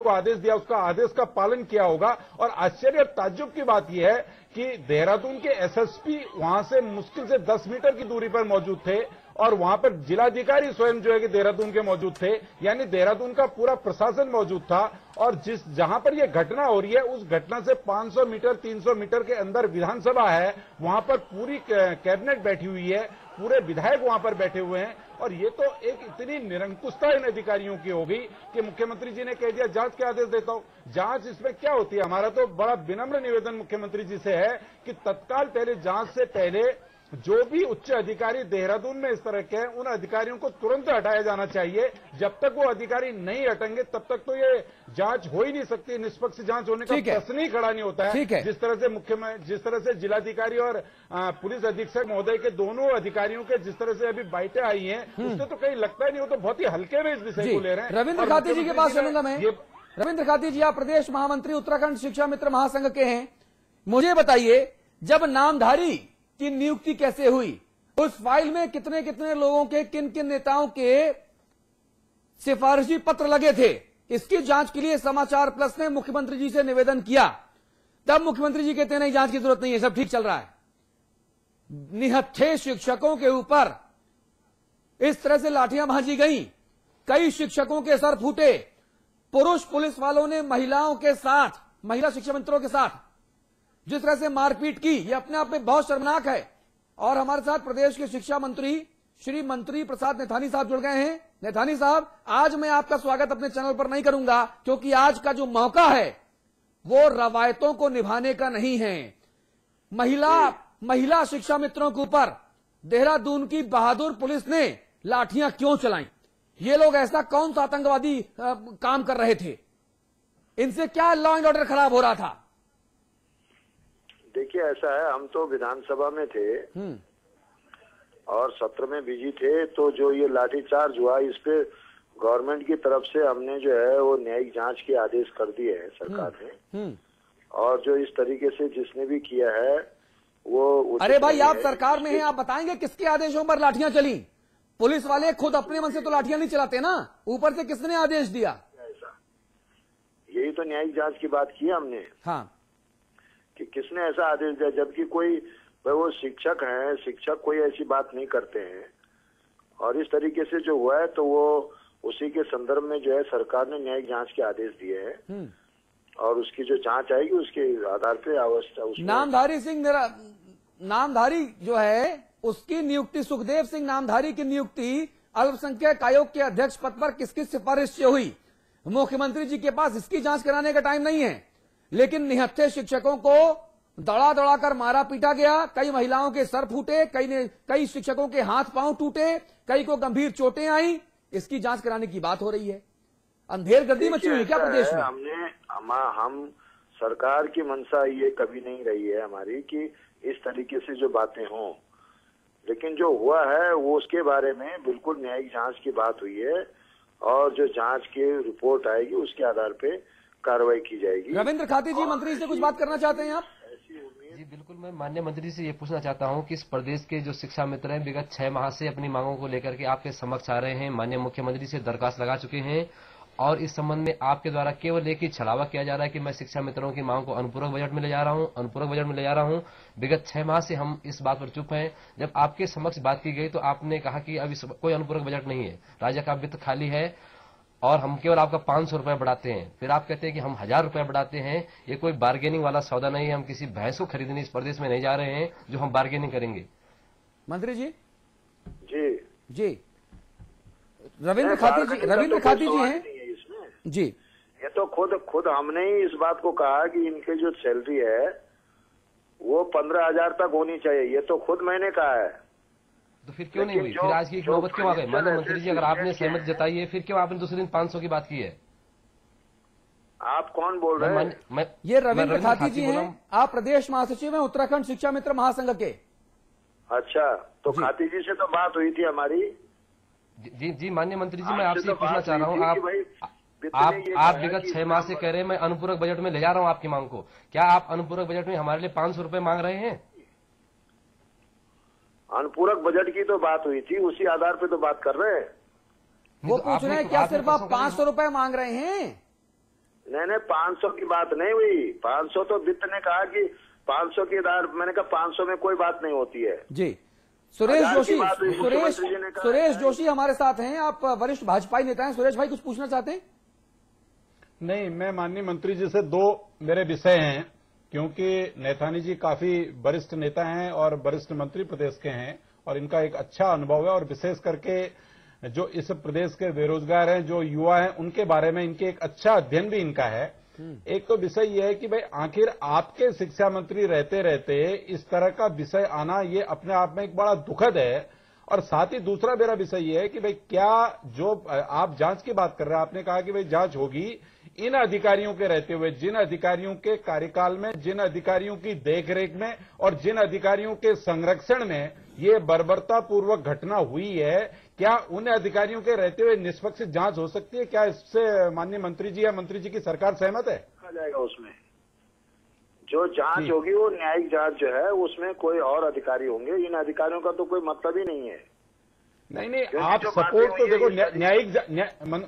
को आदेश दिया उसका आदेश का पालन किया होगा। और आश्चर्य और ताज्जुब की बात यह है कि देहरादून के एसएसपी वहां से मुश्किल से 10 मीटर की दूरी पर मौजूद थे और वहां पर जिलाधिकारी स्वयं जो है कि देहरादून के मौजूद थे, यानी देहरादून का पूरा प्रशासन मौजूद था। और जहां पर यह घटना हो रही है उस घटना से 500 मीटर 300 मीटर के अंदर विधानसभा है, वहां पर पूरी कैबिनेट बैठी हुई है, पूरे विधायक वहां पर बैठे हुए हैं। और ये तो एक इतनी निरंकुशता इन अधिकारियों की हो गई कि मुख्यमंत्री जी ने कह दिया जांच के आदेश देता हूं। जांच इसमें क्या होती है? हमारा तो बड़ा विनम्र निवेदन मुख्यमंत्री जी से है कि तत्काल पहले जांच से पहले जो भी उच्च अधिकारी देहरादून में इस तरह के हैं उन अधिकारियों को तुरंत हटाया जाना चाहिए। जब तक वो अधिकारी नहीं हटेंगे तब तक तो ये जांच हो ही नहीं सकती, निष्पक्ष जांच होने का प्रश्न ही खड़ा नहीं होता है। जिस तरह से जिलाधिकारी और पुलिस अधीक्षक महोदय के दोनों अधिकारियों के जिस तरह से अभी बाइटें आई हैं उससे तो कहीं लगता ही नहीं, हो तो बहुत ही हल्के में इस विषय को ले रहे हैं। रविंद्र खाती जी के पास चलूंगा मैं। रविंद्र खाती जी, आप प्रदेश महामंत्री उत्तराखंड शिक्षा मित्र महासंघ के हैं, मुझे बताइए जब नामधारी की नियुक्ति कैसे हुई, उस फाइल में कितने कितने लोगों के किन किन नेताओं के सिफारिशी पत्र लगे थे, इसकी जांच के लिए समाचार प्लस ने मुख्यमंत्री जी से निवेदन किया। तब मुख्यमंत्री जी कहते हैं नहीं जांच की जरूरत नहीं है, सब ठीक चल रहा है। निहत्थे शिक्षकों के ऊपर इस तरह से लाठियां भांजी गई, कई शिक्षकों के सर फूटे, पुरुष पुलिस वालों ने महिलाओं के साथ, महिला शिक्षा मंत्रियों के साथ जिस तरह से मारपीट की, यह अपने आप में बहुत शर्मनाक है। और हमारे साथ प्रदेश के शिक्षा मंत्री श्री मंत्री प्रसाद नैथानी साहब जुड़ गए हैं। नैथानी साहब, आज मैं आपका स्वागत अपने चैनल पर नहीं करूंगा क्योंकि आज का जो मौका है वो रवायतों को निभाने का नहीं है। महिला शिक्षा मित्रों के ऊपर देहरादून की बहादुर पुलिस ने लाठियां क्यों चलाई? ये लोग ऐसा कौन सा आतंकवादी काम कर रहे थे? इनसे क्या लॉ एंड ऑर्डर खराब हो रहा था? देखिए, ऐसा है, हम तो विधानसभा में थे और सत्र में बिजी थे, तो जो ये लाठीचार्ज हुआ इस पे गवर्नमेंट की तरफ से हमने जो है वो न्यायिक जांच के आदेश कर दिए हैं सरकार ने। और जो इस तरीके से जिसने भी किया है वो, अरे भाई आप सरकार में हैं, आप बताएंगे किसके आदेशों पर लाठियां चली? पुलिस वाले खुद अपने मन से तो लाठियां नहीं चलाते ना, ऊपर से किसने आदेश दिया? ऐसा, यही तो न्यायिक जांच की बात की हमने। हाँ, कि किसने ऐसा आदेश दिया, जबकि कोई वो शिक्षक हैं, शिक्षक कोई ऐसी बात नहीं करते हैं। और इस तरीके से जो हुआ है तो वो उसी के संदर्भ में जो है सरकार ने न्यायिक जांच के आदेश दिए हैं और उसकी जो जांच आएगी उसके आधार पे नामधारी जो है उसकी नियुक्ति, सुखदेव सिंह नामधारी की नियुक्ति अल्पसंख्यक आयोग के अध्यक्ष पद पर किसकी सिफारिश से हुई? मुख्यमंत्री जी के पास इसकी जांच कराने का टाइम नहीं है, लेकिन निहत्थे शिक्षकों को दड़ा दड़ा कर मारा पीटा गया, कई महिलाओं के सर फूटे, कई शिक्षकों के हाथ पांव टूटे, कई को गंभीर चोटें आई, इसकी जांच कराने की बात हो रही है। अंधेर गर्दी मची हुई क्या प्रदेश में? हम सरकार की मंशा ये कभी नहीं रही है हमारी कि इस तरीके से जो बातें हों, लेकिन जो हुआ है वो उसके बारे में बिल्कुल न्यायिक जांच की बात हुई है और जो जांच की रिपोर्ट आएगी उसके आधार पे कार्रवाई की जाएगी। रविंद्र खाती जी, मंत्री से कुछ बात करना चाहते हैं आप? जी बिल्कुल, मैं माननीय मंत्री से ये पूछना चाहता हूं कि इस प्रदेश के जो शिक्षा मित्र हैं विगत 6 माह से अपनी मांगों को लेकर के आपके समक्ष आ रहे हैं, माननीय मुख्यमंत्री से दरखास्त लगा चुके हैं और इस संबंध में आपके द्वारा केवल एक ही छलावा किया जा रहा है कि मैं शिक्षा मित्रों की मांग को अनुपूरक बजट में ले जा रहा हूं। विगत 6 माह से हम इस बात पर चुप हैं। जब आपके समक्ष बात की गई तो आपने कहा कि अभी कोई अनुपूरक बजट नहीं है, राज्य का वित्त खाली है और हम केवल आपका 500 रुपए बढ़ाते हैं। फिर आप कहते हैं कि हम 1000 रुपए बढ़ाते हैं। ये कोई बार्गेनिंग वाला सौदा नहीं है, हम किसी भैंस को खरीदने इस प्रदेश में नहीं जा रहे हैं जो हम बार्गेनिंग करेंगे। मंत्री जी जी रविंद्र खाती जी हैं जी। ये तो खुद हमने ही इस बात को कहा कि इनके जो सैलरी है वो 15,000 तक होनी चाहिए, ये तो खुद मैंने कहा है। तो फिर क्यों नहीं हुई? फिर आज की नौबत क्यों आ गई? माननीय मंत्री जी, अगर आपने सहमत जताई है फिर क्यों आपने दूसरे दिन 500 की बात की है? आप कौन बोल रहे हैं? ये रविंद्र खाती जी हैं, आप प्रदेश महासचिव हैं उत्तराखंड शिक्षा मित्र महासंघ के। अच्छा, तो खाती जी से तो बात हुई थी हमारी। जी माननीय मंत्री जी, मैं आपसे पूछना चाह रहा हूँ, आप विगत 6 माह से कह रहे हैं मैं अनुपूरक बजट में ले जा रहा हूं आपकी मांग को, क्या आप अनुपूरक बजट में हमारे लिए 500 रुपए मांग रहे हैं? अनुपूरक बजट की तो बात हुई थी, उसी आधार पे तो बात कर रहे हैं। वो पूछ रहे हैं क्या सिर्फ आप 500 रुपए मांग रहे हैं? नहीं 500 की बात नहीं हुई। 500 तो वित्त ने कहा कि 500 के आधार, मैंने कहा 500 में कोई बात नहीं होती है जी। सुरेश जोशी, सुरेश सुरेश जोशी हमारे साथ हैं, आप वरिष्ठ भाजपाई नेता हैं। सुरेश भाई कुछ पूछना चाहते हैं? नहीं, मैं माननीय मंत्री जी से दो मेरे विषय हैं, क्योंकि नैथानी जी काफी वरिष्ठ नेता हैं और वरिष्ठ मंत्री प्रदेश के हैं और इनका एक अच्छा अनुभव है, और विशेष करके जो इस प्रदेश के बेरोजगार हैं, जो युवा हैं, उनके बारे में इनके एक अच्छा अध्ययन भी इनका है। एक तो विषय यह है कि भाई आखिर आपके शिक्षा मंत्री रहते रहते इस तरह का विषय आना, ये अपने आप में एक बड़ा दुखद है। और साथ ही दूसरा मेरा विषय यह है कि भाई क्या जो आप जांच की बात कर रहे हैं, आपने कहा कि भाई जांच होगी, इन अधिकारियों के रहते हुए, जिन अधिकारियों के कार्यकाल में, जिन अधिकारियों की देखरेख में और जिन अधिकारियों के संरक्षण में ये बर्बरतापूर्वक घटना हुई है, क्या उन अधिकारियों के रहते हुए निष्पक्ष जांच हो सकती है? क्या इससे माननीय मंत्री जी या मंत्री जी की सरकार सहमत है? कहा जाएगा उसमें जो जांच होगी वो न्यायिक जांच जो है, उसमें कोई और अधिकारी होंगे, इन अधिकारियों का तो कोई मतलब ही नहीं है। नहीं, आप सपोर्ट तो देखो, न्यायिक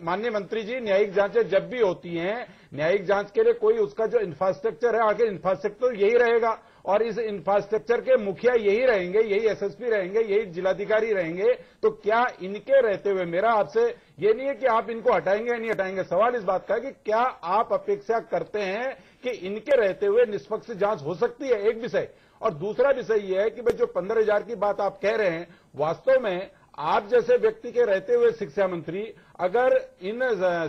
माननीय मंत्री जी, न्यायिक जांचें जब भी होती हैं, न्यायिक जांच के लिए कोई उसका जो इंफ्रास्ट्रक्चर है, आगे इंफ्रास्ट्रक्चर यही रहेगा और इस इंफ्रास्ट्रक्चर के मुखिया यही रहेंगे, यही एसएसपी रहेंगे, यही जिलाधिकारी रहेंगे। तो क्या इनके रहते हुए, मेरा आपसे ये नहीं है कि आप इनको हटाएंगे या नहीं हटाएंगे, सवाल इस बात का है कि क्या आप अपेक्षा करते हैं कि इनके रहते हुए निष्पक्ष जांच हो सकती है? एक विषय। और दूसरा विषय यह है कि भाई जो 15,000 की बात आप कह रहे हैं, वास्तव में आप जैसे व्यक्ति के रहते हुए शिक्षा मंत्री अगर इन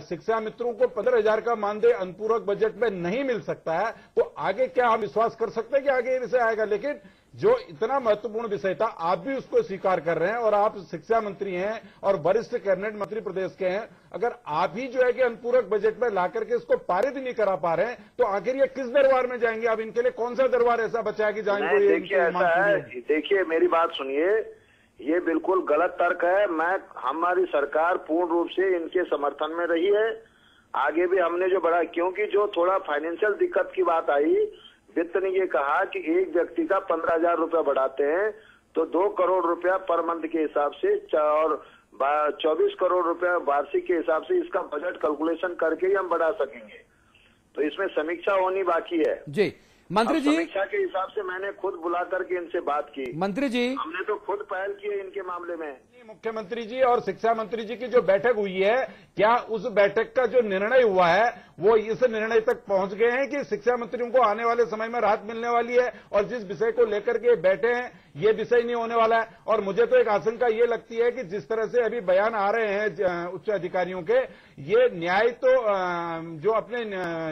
शिक्षा मित्रों को 15,000 का मानदेय अनुपूरक बजट में नहीं मिल सकता है, तो आगे क्या हम विश्वास कर सकते हैं कि आगे ये विषय आएगा? लेकिन जो इतना महत्वपूर्ण विषय था, आप भी उसको स्वीकार कर रहे हैं और आप शिक्षा मंत्री हैं और वरिष्ठ कैबिनेट मंत्री प्रदेश के हैं। अगर आप ही जो है कि अनुपूरक बजट में ला करके इसको पारित नहीं करा पा रहे हैं, तो आखिर ये किस दरबार में जाएंगे? अब इनके लिए कौन सा दरबार ऐसा बचा है कि जाएंगे? देखिए मेरी बात सुनिए, ये बिल्कुल गलत तर्क है। हमारी सरकार पूर्ण रूप से इनके समर्थन में रही है। आगे भी हमने जो बढ़ा, क्योंकि जो थोड़ा फाइनेंशियल दिक्कत की बात आई, वित्त ने ये कहा कि एक व्यक्ति का 15,000 रुपया बढ़ाते हैं तो 2 करोड़ रुपया पर मंथ के हिसाब से और 24 करोड़ रुपया वार्षिक के हिसाब से इसका बजट कैलकुलेशन करके ही हम बढ़ा सकेंगे। तो इसमें समीक्षा होनी बाकी है जी। मंत्री जी, समीक्षा के हिसाब से मैंने खुद बुला करके इनसे बात की। मंत्री जी, हमने तो खुद पहल की है इनके मामले में। मुख्यमंत्री जी और शिक्षा मंत्री जी की जो बैठक हुई है, क्या उस बैठक का जो निर्णय हुआ है वो इस निर्णय तक पहुंच गए हैं कि शिक्षा मंत्रियों को आने वाले समय में राहत मिलने वाली है और जिस विषय को लेकर के बैठे हैं ये विषय नहीं होने वाला है? और मुझे तो एक आशंका ये लगती है कि जिस तरह से अभी बयान आ रहे हैं उच्च अधिकारियों के, ये न्याय तो जो अपने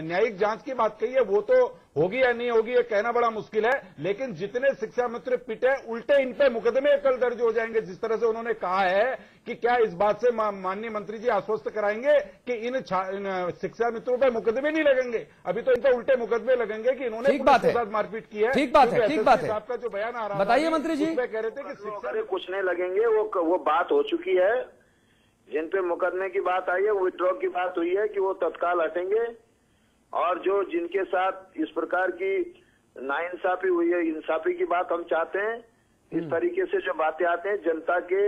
न्यायिक जांच की बात कही है वो तो होगी या नहीं होगी ये कहना बड़ा मुश्किल है, लेकिन जितने शिक्षा मंत्री पिटे उल्टे इन पे मुकदमे कल दर्ज हो जाएंगे। जिस तरह से उन्होंने कहा है कि क्या इस बात से माननीय मंत्री जी आश्वस्त कराएंगे कि इन शिक्षा मित्रों पर मुकदमे नहीं लगेंगे? अभी तो इन पर उल्टे मुकदमे लगेंगे कि इन्होंने पुलिस के साथ मारपीट की है। ठीक बात है, ठीक बात है। आपका जो बयान आ रहा है, बताइए मंत्री जी। कह रहे थे कि शिक्षा कुछ नहीं लगेंगे, वो बात हो चुकी है। जिन पे मुकदमे की बात आई है, विड्रॉ की बात हुई है कि वो तत्काल हटेंगे, और जो जिनके साथ इस प्रकार की नाइंसाफी हुई है, इंसाफी की बात हम चाहते हैं। इस तरीके से जो बातें आते हैं जनता के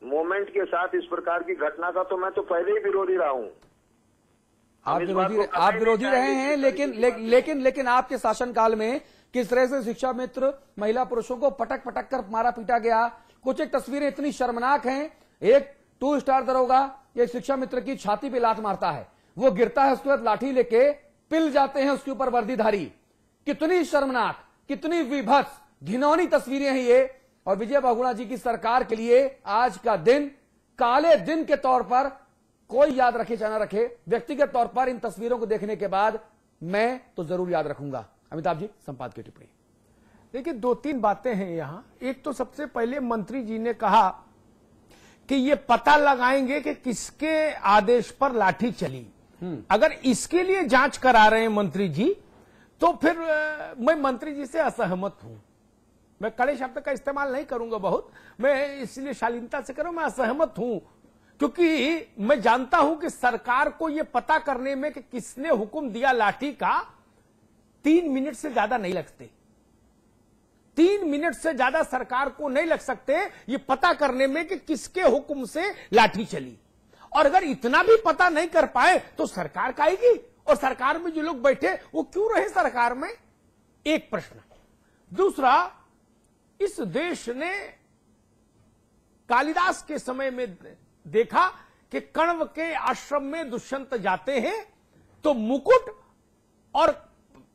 मोमेंट के साथ, इस प्रकार की घटना का तो मैं तो पहले ही विरोधी रहा हूं। आप विरोधी रहे हैं, लेकिन आपके शासनकाल में किस तरह से शिक्षा मित्र महिला पुरुषों को पटक पटक कर मारा पीटा गया। कुछ एक तस्वीरें इतनी शर्मनाक हैं। एक 2 स्टार दरोगा एक शिक्षा मित्र की छाती पे लात मारता है, वो गिरता है, उसके बाद लाठी लेके पिल जाते हैं उसके ऊपर वर्दीधारी। कितनी शर्मनाक, कितनी विभत्स, घिनौनी तस्वीरें हैं ये। और विजय बहुगुणा जी की सरकार के लिए आज का दिन काले दिन के तौर पर, कोई याद रखे चाहे ना रखे, व्यक्तिगत तौर पर इन तस्वीरों को देखने के बाद मैं तो जरूर याद रखूंगा। अमिताभ जी, संपादकीय टिप्पणी। देखिए 2-3 बातें हैं यहां। एक तो सबसे पहले मंत्री जी ने कहा कि ये पता लगाएंगे कि किसके आदेश पर लाठी चली। अगर इसके लिए जांच करा रहे हैं मंत्री जी, तो फिर मैं मंत्री जी से असहमत हूं। मैं कड़े शब्द का इस्तेमाल नहीं करूंगा बहुत, मैं इसलिए शालीनता से करूं, मैं असहमत हूं, क्योंकि मैं जानता हूं कि सरकार को यह पता करने में कि किसने हुक्म दिया लाठी का 3 मिनट से ज्यादा नहीं लगते। 3 मिनट से ज्यादा सरकार को नहीं लग सकते ये पता करने में कि किसके हुक्म से लाठी चली। और अगर इतना भी पता नहीं कर पाए तो सरकार काएगी और सरकार में जो लोग बैठे वो क्यों रहे सरकार में, एक प्रश्न। दूसरा, इस देश ने कालिदास के समय में देखा कि कण्व के आश्रम में दुष्यंत जाते हैं तो मुकुट और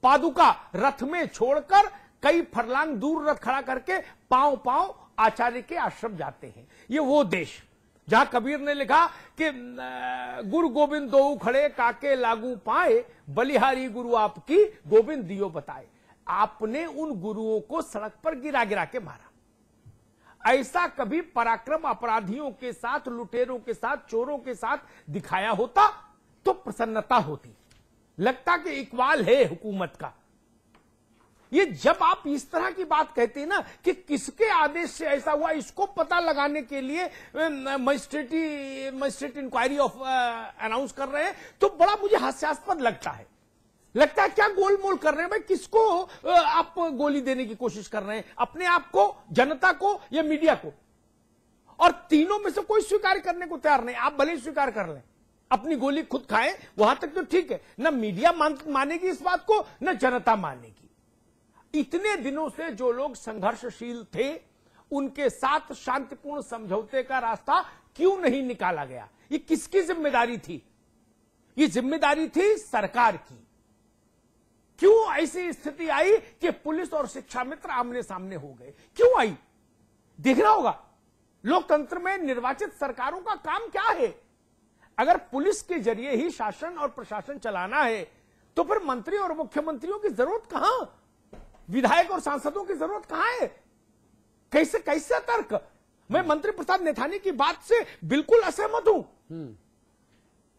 पादुका रथ में छोड़कर कई फरलांग दूर रथ खड़ा करके पांव पांव आचार्य के आश्रम जाते हैं। ये वो देश जहां कबीर ने लिखा कि गुरु गोविंद दो खड़े काके लागू पाए, बलिहारी गुरु आपकी गोविंद दियो बताए। आपने उन गुरुओं को सड़क पर गिरा गिरा के मारा। ऐसा कभी पराक्रम अपराधियों के साथ, लुटेरों के साथ, चोरों के साथ दिखाया होता तो प्रसन्नता होती, लगता कि इकबाल है हुकूमत का। ये जब आप इस तरह की बात कहते हैं ना कि किसके आदेश से ऐसा हुआ, इसको पता लगाने के लिए मजिस्ट्रेट इंक्वायरी ऑफ अनाउंस कर रहे हैं, तो बड़ा मुझे हास्यास्पद लगता है। लगता है क्या गोलमोल कर रहे हैं भाई, किसको आप गोली देने की कोशिश कर रहे हैं, अपने आप को, जनता को या मीडिया को? और तीनों में से कोई स्वीकार करने को तैयार नहीं। आप भले स्वीकार कर लें, अपनी गोली खुद खाएं, वहां तक तो ठीक है, न मीडिया मानेगी इस बात को, न जनता मानेगी। इतने दिनों से जो लोग संघर्षशील थे उनके साथ शांतिपूर्ण समझौते का रास्ता क्यों नहीं निकाला गया? ये किसकी जिम्मेदारी थी? ये जिम्मेदारी थी सरकार की। क्यों ऐसी स्थिति आई कि पुलिस और शिक्षा मित्र आमने सामने हो गए? क्यों आई? देखना होगा। लोकतंत्र में निर्वाचित सरकारों का काम क्या है? अगर पुलिस के जरिए ही शासन और प्रशासन चलाना है तो फिर मंत्री और मुख्यमंत्रियों की जरूरत कहां, विधायक और सांसदों की जरूरत कहां है? कैसे कैसे तर्क? मैं मंत्री प्रसाद नैथानी की बात से बिल्कुल असहमत हूं।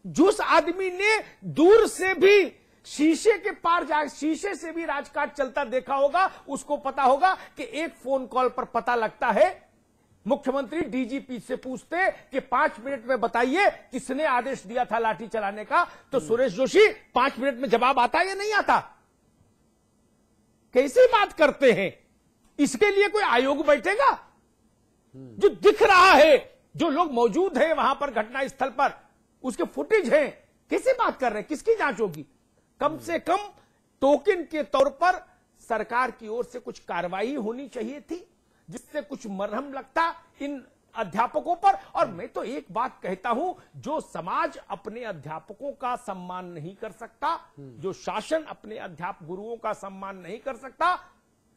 जिस आदमी ने दूर से भी शीशे के पार जा, शीशे से भी राजकाज चलता देखा होगा, उसको पता होगा कि एक फोन कॉल पर पता लगता है। मुख्यमंत्री डीजीपी से पूछते कि 5 मिनट में बताइए किसने आदेश दिया था लाठी चलाने का, तो सुरेश जोशी 5 मिनट में जवाब आता या नहीं आता? कैसी बात करते हैं? इसके लिए कोई आयोग बैठेगा? जो दिख रहा है, जो लोग मौजूद हैं वहां पर घटना स्थल पर, उसके फुटेज हैं, कैसी बात कर रहे हैं? किसकी जांच होगी? कम से कम टोकन के तौर पर सरकार की ओर से कुछ कार्रवाई होनी चाहिए थी, जिससे कुछ मरहम लगता इन अध्यापकों पर। और मैं तो एक बात कहता हूं, जो समाज अपने अध्यापकों का सम्मान नहीं कर सकता, जो शासन अपने अध्यापक गुरुओं का सम्मान नहीं कर सकता,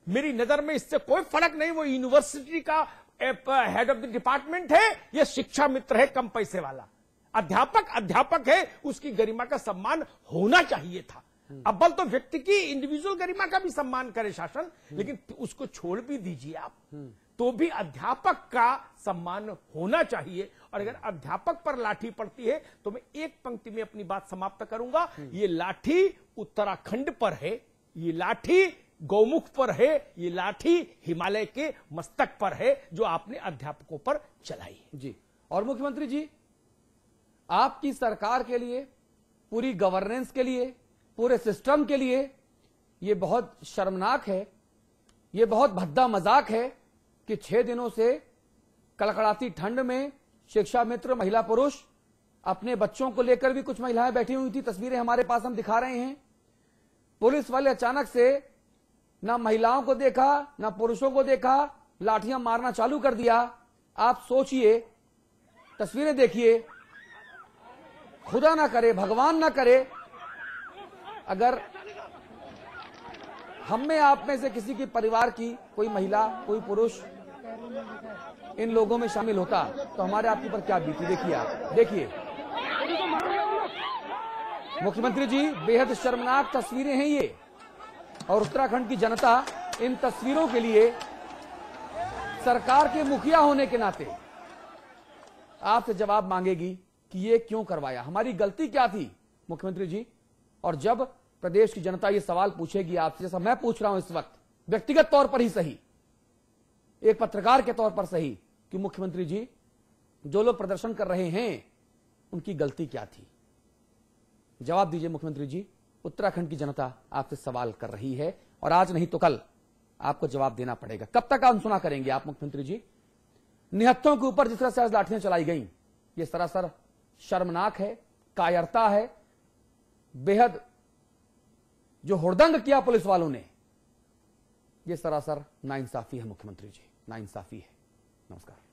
मेरी नजर में इससे कोई फर्क नहीं वो यूनिवर्सिटी का हेड ऑफ द डिपार्टमेंट है या शिक्षा मित्र है कम पैसे वाला। अध्यापक अध्यापक है, उसकी गरिमा का सम्मान होना चाहिए था। अव्वल तो व्यक्ति की इंडिविजुअल गरिमा का भी सम्मान करे शासन, लेकिन उसको छोड़ भी दीजिए आप, तो भी अध्यापक का सम्मान होना चाहिए। और अगर अध्यापक पर लाठी पड़ती है तो मैं एक पंक्ति में अपनी बात समाप्त करूंगा। ये लाठी उत्तराखंड पर है, ये लाठी गौमुख पर है, ये लाठी हिमालय के मस्तक पर है जो आपने अध्यापकों पर चलाई है। जी। और मुख्यमंत्री जी, आपकी सरकार के लिए, पूरी गवर्नेंस के लिए, पूरे सिस्टम के लिए यह बहुत शर्मनाक है, यह बहुत भद्दा मजाक है कि 6 दिनों से कड़कड़ाती ठंड में शिक्षा मित्र महिला पुरुष अपने बच्चों को लेकर भी कुछ महिलाएं बैठी हुई थी, तस्वीरें हमारे पास हम दिखा रहे हैं। पुलिस वाले अचानक से ना महिलाओं को देखा ना पुरुषों को देखा, लाठियां मारना चालू कर दिया। आप सोचिए, तस्वीरें देखिए, खुदा ना करे, भगवान ना करे, अगर हम में आप में से किसी के परिवार की कोई महिला कोई पुरुष इन लोगों में शामिल होता तो हमारे आपके ऊपर क्या बीती। देखिए, आप देखिए मुख्यमंत्री जी, बेहद शर्मनाक तस्वीरें हैं ये, और उत्तराखंड की जनता इन तस्वीरों के लिए सरकार के मुखिया होने के नाते आपसे जवाब मांगेगी कि ये क्यों करवाया, हमारी गलती क्या थी मुख्यमंत्री जी। और जब प्रदेश की जनता ये सवाल पूछेगी आपसे, जैसा मैं पूछ रहा हूं इस वक्त, व्यक्तिगत तौर पर ही सही, एक पत्रकार के तौर पर सही, कि मुख्यमंत्री जी जो लोग प्रदर्शन कर रहे हैं उनकी गलती क्या थी, जवाब दीजिए मुख्यमंत्री जी। उत्तराखंड की जनता आपसे सवाल कर रही है और आज नहीं तो कल आपको जवाब देना पड़ेगा। कब तक अनसुना करेंगे आप मुख्यमंत्री जी? निहत्थों के ऊपर जिस तरह से आज लाठियां चलाई गई, ये सरासर शर्मनाक है, कायरता है, बेहद जो हुड़दंग किया पुलिस वालों ने, यह सरासर नाइंसाफी है मुख्यमंत्री जी, नाइंसाफी है। नमस्कार।